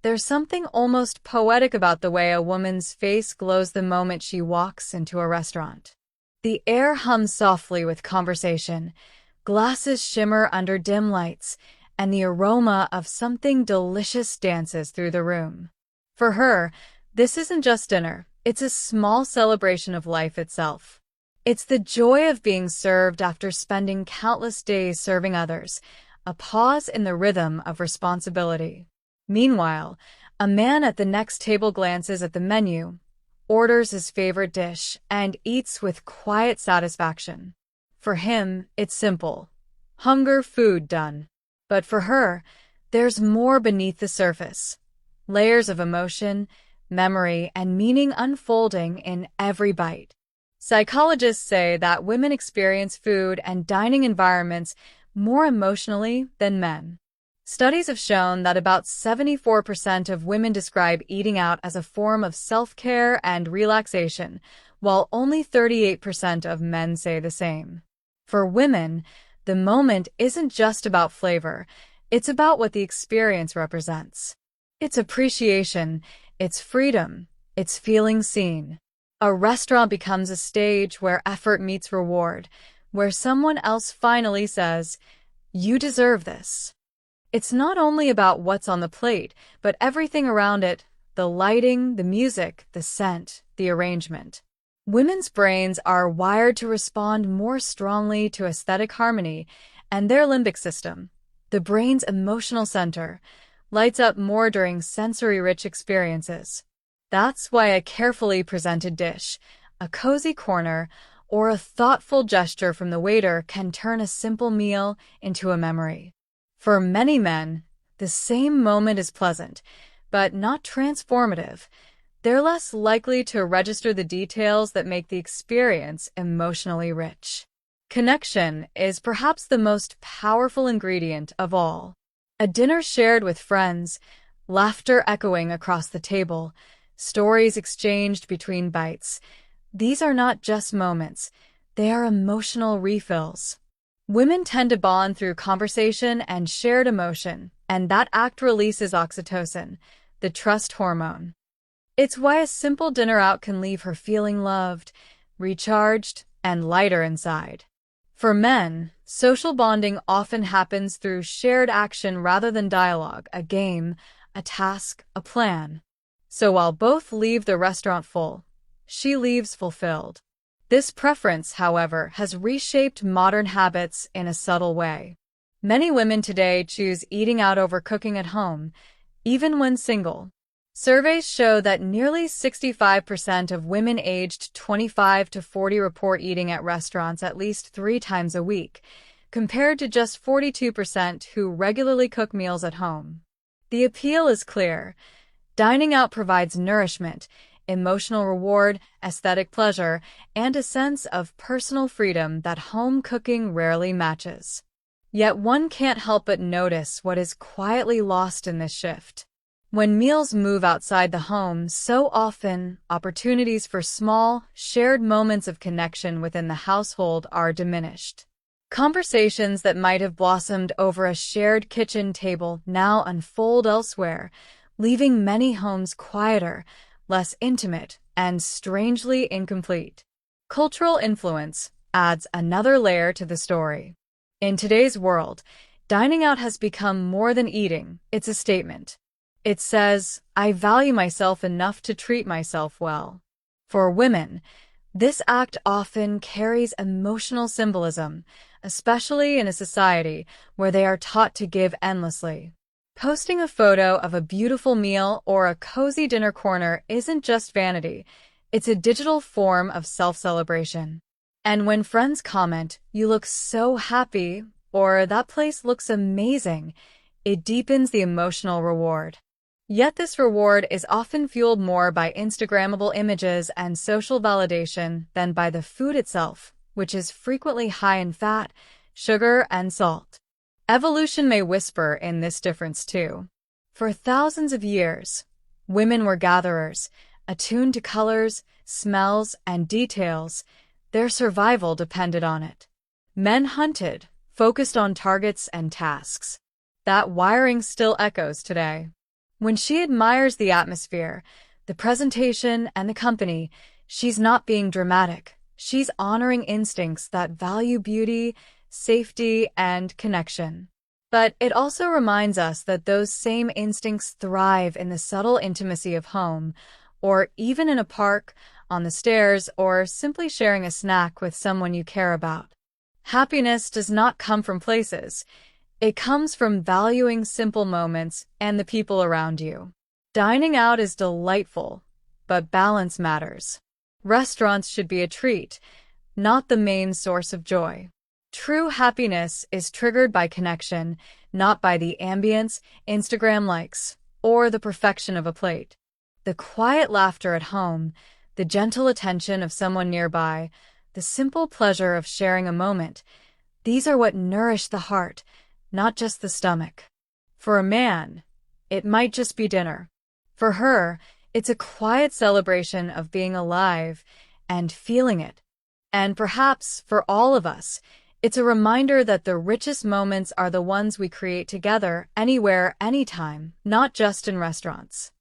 There's something almost poetic about the way a woman's face glows the moment she walks into a restaurant. The air hums softly with conversation, glasses shimmer under dim lights, and the aroma of something delicious dances through the room. For her, this isn't just dinner, it's a small celebration of life itself. It's the joy of being served after spending countless days serving others, a pause in the rhythm of responsibility. Meanwhile, a man at the next table glances at the menu, orders his favorite dish, and eats with quiet satisfaction. For him, it's simple. Hunger, food, done. But for her, there's more beneath the surface. Layers of emotion, memory, and meaning unfolding in every bite. Psychologists say that women experience food and dining environments more emotionally than men. Studies have shown that about 74% of women describe eating out as a form of self-care and relaxation, while only 38% of men say the same. For women, the moment isn't just about flavor, it's about what the experience represents. It's appreciation, it's freedom, it's feeling seen. A restaurant becomes a stage where effort meets reward, where someone else finally says, "You deserve this." It's not only about what's on the plate, but everything around it, the lighting, the music, the scent, the arrangement. Women's brains are wired to respond more strongly to aesthetic harmony, and their limbic system, the brain's emotional center, lights up more during sensory-rich experiences. That's why a carefully presented dish, a cozy corner, or a thoughtful gesture from the waiter can turn a simple meal into a memory. For many men, the same moment is pleasant, but not transformative. They're less likely to register the details that make the experience emotionally rich. Connection is perhaps the most powerful ingredient of all. A dinner shared with friends, laughter echoing across the table, stories exchanged between bites. These are not just moments, they are emotional refills. Women tend to bond through conversation and shared emotion, and that act releases oxytocin, the trust hormone. It's why a simple dinner out can leave her feeling loved, recharged, and lighter inside. For men, social bonding often happens through shared action rather than dialogue, a game, a task, a plan. So while both leave the restaurant full, she leaves fulfilled. This preference, however, has reshaped modern habits in a subtle way. Many women today choose eating out over cooking at home, even when single. Surveys show that nearly 65% of women aged 25 to 40 report eating at restaurants at least 3 times a week, compared to just 42% who regularly cook meals at home. The appeal is clear. Dining out provides nourishment, emotional reward, aesthetic pleasure, and a sense of personal freedom that home cooking rarely matches. Yet one can't help but notice what is quietly lost in this shift. When meals move outside the home, so often opportunities for small, shared moments of connection within the household are diminished. Conversations that might have blossomed over a shared kitchen table now unfold elsewhere, leaving many homes quieter, less intimate, and strangely incomplete. Cultural influence adds another layer to the story. In today's world, dining out has become more than eating, it's a statement. It says, "I value myself enough to treat myself well." For women, this act often carries emotional symbolism, especially in a society where they are taught to give endlessly. Posting a photo of a beautiful meal or a cozy dinner corner isn't just vanity, it's a digital form of self-celebration. And when friends comment, "You look so happy," or "That place looks amazing," it deepens the emotional reward. Yet this reward is often fueled more by Instagrammable images and social validation than by the food itself, which is frequently high in fat, sugar, and salt. Evolution may whisper in this difference too. For thousands of years, women were gatherers, attuned to colors, smells, and details. Their survival depended on it. Men hunted, focused on targets and tasks. That wiring still echoes today. When she admires the atmosphere, the presentation, and the company, she's not being dramatic. She's honoring instincts that value beauty, safety, and connection. But it also reminds us that those same instincts thrive in the subtle intimacy of home, or even in a park, on the stairs, or simply sharing a snack with someone you care about. Happiness does not come from places. It comes from valuing simple moments and the people around you. Dining out is delightful, but balance matters. Restaurants should be a treat, not the main source of joy. True happiness is triggered by connection, not by the ambience, Instagram likes, or the perfection of a plate. The quiet laughter at home, the gentle attention of someone nearby, the simple pleasure of sharing a moment, these are what nourish the heart, not just the stomach. For a man, it might just be dinner. For her, it's a quiet celebration of being alive and feeling it. And perhaps, for all of us, it's a reminder that the richest moments are the ones we create together, anywhere, anytime, not just in restaurants.